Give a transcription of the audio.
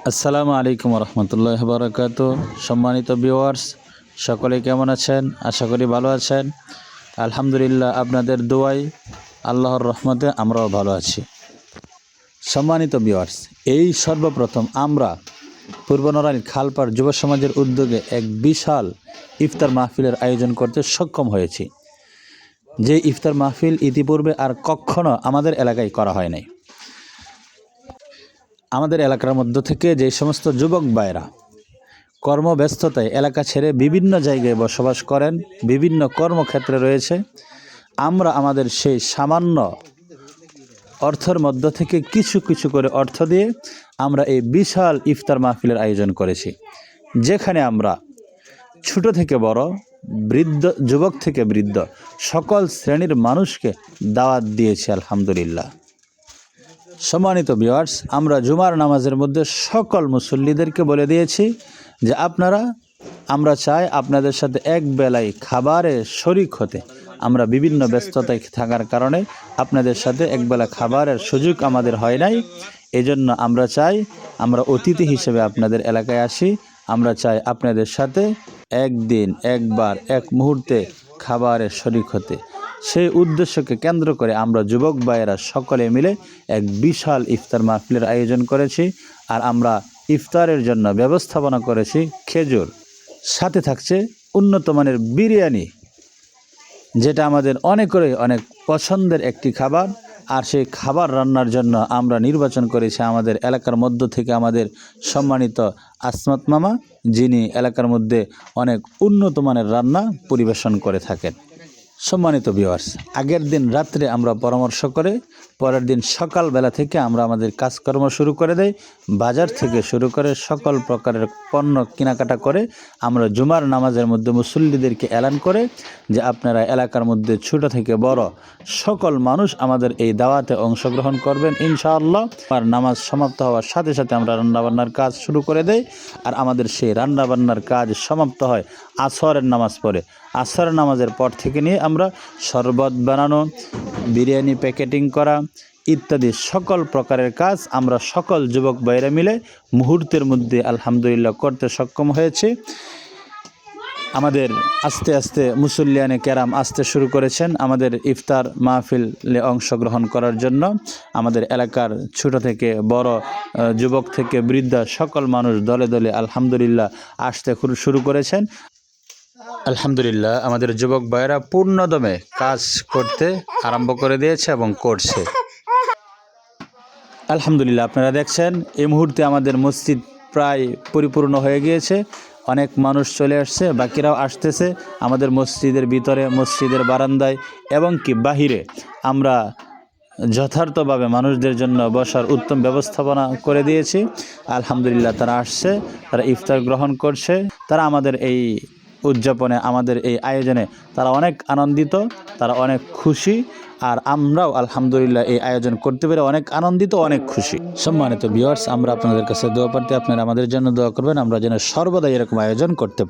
আসসালামু আলাইকুম রহমতুল্লাহ বারাকাতু। সম্মানিত ভিউয়ার্স, সকলে কেমন আছেন? আশা করি ভালো আছেন। আলহামদুলিল্লাহ, আপনাদের দোয়ায় আল্লাহর রহমতে আমরাও ভালো আছি। সম্মানিত ভিউয়ার্স, এই সর্বপ্রথম আমরা পূর্ব নড়াইল খালপাড় যুব সমাজের উদ্যোগে এক বিশাল ইফতার মাহফিলের আয়োজন করতে সক্ষম হয়েছি। যে ইফতার মাহফিল ইতিপূর্বে আর কখনো আমাদের এলাকায় করা হয় নাই। আমাদের এলাকার মধ্য থেকে যে সমস্ত যুবক ভাইরা কর্মব্যস্ততায় এলাকা ছেড়ে বিভিন্ন জায়গায় বসবাস করেন, বিভিন্ন কর্মক্ষেত্রে রয়েছে, আমরা আমাদের সেই সামান্য অর্থের মধ্য থেকে কিছু কিছু করে অর্থ দিয়ে আমরা এই বিশাল ইফতার মাহফিলের আয়োজন করেছি, যেখানে আমরা ছোট থেকে বড়, বৃদ্ধ যুবক থেকে বৃদ্ধ সকল শ্রেণীর মানুষকে দাওয়াত দিয়েছি। আলহামদুলিল্লাহ। সম্মানিত ভিউয়ার্স, আমরা জুমার নামাজের মধ্যে সকল মুসল্লিদেরকে বলে দিয়েছি যে আমরা চাই আপনাদের সাথে এক বেলায় খাবারে শরিক হতে। আমরা বিভিন্ন ব্যস্ততায় থাকার কারণে আপনাদের সাথে একবেলা খাবারের সুযোগ আমাদের হয় নাই। এজন্য আমরা চাই আমরা অতিথি হিসেবে আপনাদের এলাকায় আসি। আমরা চাই আপনাদের সাথে একদিন একবার এক মুহূর্তে খাবারের শরিক হতে। সেই উদ্দেশ্যকে কেন্দ্র করে আমরা যুবক ভাইয়েরা সকলে মিলে এক বিশাল ইফতার মাহফিলের আয়োজন করেছি। আর আমরা ইফতারের জন্য ব্যবস্থাপনা করেছি খেজুর, সাথে থাকছে উন্নত মানের বিরিয়ানি, যেটা আমাদের অনেক পছন্দের একটি খাবার। আর সেই খাবার রান্নার জন্য আমরা নির্বাচন করেছি আমাদের এলাকার মধ্য থেকে আমাদের সম্মানিত আসমাত মামা, যিনি এলাকার মধ্যে অনেক উন্নত মানের রান্না পরিবেশন করে থাকেন। সম্মানিত ভিউয়ার্স, আগের দিন রাত্রে আমরা পরামর্শ করে পরের দিন সকালবেলা থেকে আমরা আমাদের কাজকর্ম শুরু করে দেই। বাজার থেকে শুরু করে সকল প্রকারের পণ্য কেনাকাটা করে আমরা জুমার নামাজের মধ্যে মুসল্লিদেরকে এলান করে যে আপনারা এলাকার মধ্যে ছোট থেকে বড় সকল মানুষ আমাদের এই দাওয়াতে অংশগ্রহণ করবেন ইনশাআল্লাহ। আর নামাজ সমাপ্ত হওয়ার সাথে সাথে আমরা রান্নাবান্নার কাজ শুরু করে দেই। আর আমাদের সেই রান্নাবান্নার কাজ সমাপ্ত হয় আসরের নামাজ পড়ে। আসরের নামাজের পর থেকে নিয়ে আমরা শরবত বানানো, বিরিয়ানি প্যাকেটিং করা ইত্যাদি সকল প্রকারের কাজ আমরা সকল যুবক ভাইরা মিলে মুহূর্তের মধ্যে আলহামদুলিল্লাহ করতে সক্ষম হয়েছি। আমাদের আস্তে আস্তে মুসল্লিয়ানে কেরাম আসতে শুরু করেছেন আমাদের ইফতার মাহফিলে অংশগ্রহণ করার জন্য। আমাদের এলাকার ছোট থেকে বড়, যুবক থেকে বৃদ্ধ সকল মানুষ দলে দলে আলহামদুলিল্লাহ আসতে শুরু করেছেন। আলহামদুলিল্লাহ, আমাদের যুবক ভাইয়েরা পূর্ণদমে কাজ করতে আরম্ভ করে দিয়েছে এবং করছে। আলহামদুলিল্লাহ, আপনারা দেখছেন এই মুহূর্তে আমাদের মসজিদ প্রায় পরিপূর্ণ হয়ে গিয়েছে। অনেক মানুষ চলে আসছে, বাকিরাও আসতেছে। আমাদের মসজিদের ভিতরে, মসজিদের বারান্দায় এবং কি বাহিরে আমরা যথার্থভাবে মানুষদের জন্য বসার উত্তম ব্যবস্থাপনা করে দিয়েছি। আলহামদুলিল্লাহ, তারা আসছে, তারা ইফতার গ্রহণ করছে। তারা আমাদের এই উদযাপনে, আমাদের এই আয়োজনে তারা অনেক আনন্দিত, তারা অনেক খুশি। আর আমরাও আলহামদুলিল্লাহ এই আয়োজন করতে পেরে অনেক আনন্দিত, অনেক খুশি। সম্মানিত ভিউয়ার্স, আমরা আপনাদের কাছে দোয়া প্রার্থী, আপনারা আমাদের জন্য দোয়া করবেন, আমরা যেন সর্বদা এরকম আয়োজন করতে পারি।